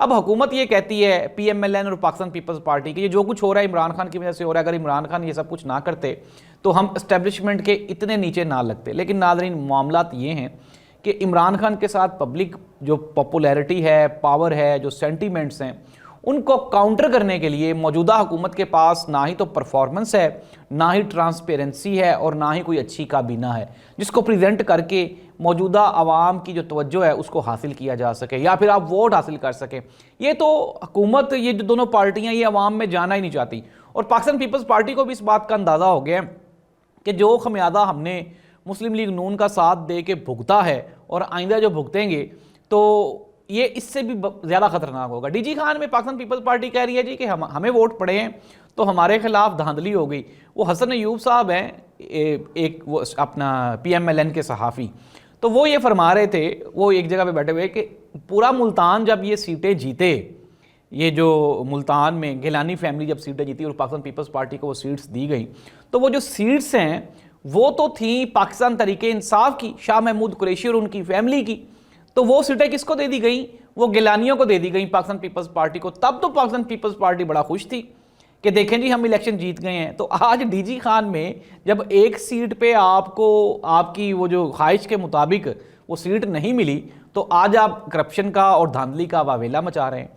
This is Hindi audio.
अब हुकूमत ये कहती है, PMLN और पाकिस्तान पीपल्स पार्टी की, ये जो कुछ हो रहा है इमरान खान की वजह से हो रहा है, अगर इमरान खान ये सब कुछ ना करते तो हम इस्टेब्लिशमेंट के इतने नीचे ना लगते। लेकिन नाज़रीन, मामलात ये हैं कि इमरान खान के साथ पब्लिक जो पॉपुलैरिटी है, पावर है, जो सेंटीमेंट्स हैं, उनको काउंटर करने के लिए मौजूदा हुकूमत के पास ना ही तो परफॉर्मेंस है, ना ही ट्रांसपेरेंसी है, और ना ही कोई अच्छी काबीना है जिसको प्रेजेंट करके मौजूदा आवाम की जो तवज्जो है उसको हासिल किया जा सके या फिर आप वोट हासिल कर सकें। ये तो हुकूमत, ये जो दोनों पार्टियां, ये आवाम में जाना ही नहीं चाहती। और पाकिस्तान पीपल्स पार्टी को भी इस बात का अंदाज़ा हो गया है कि जो खमियाजा हमने मुस्लिम लीग नून का साथ दे के भुगता है और आइंदा जो भुगतेंगे तो ये इससे भी ज़्यादा खतरनाक होगा। DG खान में पाकिस्तान पीपल्स पार्टी कह रही है जी कि हमें वोट पड़े हैं तो हमारे खिलाफ धांधली हो गई। वो हसन अयूब साहब हैं, एक वो अपना PMLN के सहाफ़ी, तो वो ये फरमा रहे थे, वो एक जगह पे बैठे हुए, कि पूरा मुल्तान जब ये सीटें जीते, ये जो मुल्तान में गिलानी फैमिली जब सीटें जीती और पाकिस्तान पीपल्स पार्टी को वो सीट्स दी गई, तो वो जो सीट्स हैं वो तो थी पाकिस्तान तरीके इंसाफ की, शाह महमूद कुरैशी और उनकी फैमिली की। तो वो सीटें किसको दे दी गई? वो गिलानियों को दे दी गई, पाकिस्तान पीपल्स पार्टी को। तब तो पाकिस्तान पीपल्स पार्टी बड़ा खुश थी कि देखें जी हम इलेक्शन जीत गए हैं। तो आज DG खान में जब एक सीट पे आपको आपकी वो जो ख्वाहिश के मुताबिक वो सीट नहीं मिली, तो आज आप करप्शन का और धांधली का वावेला मचा रहे हैं।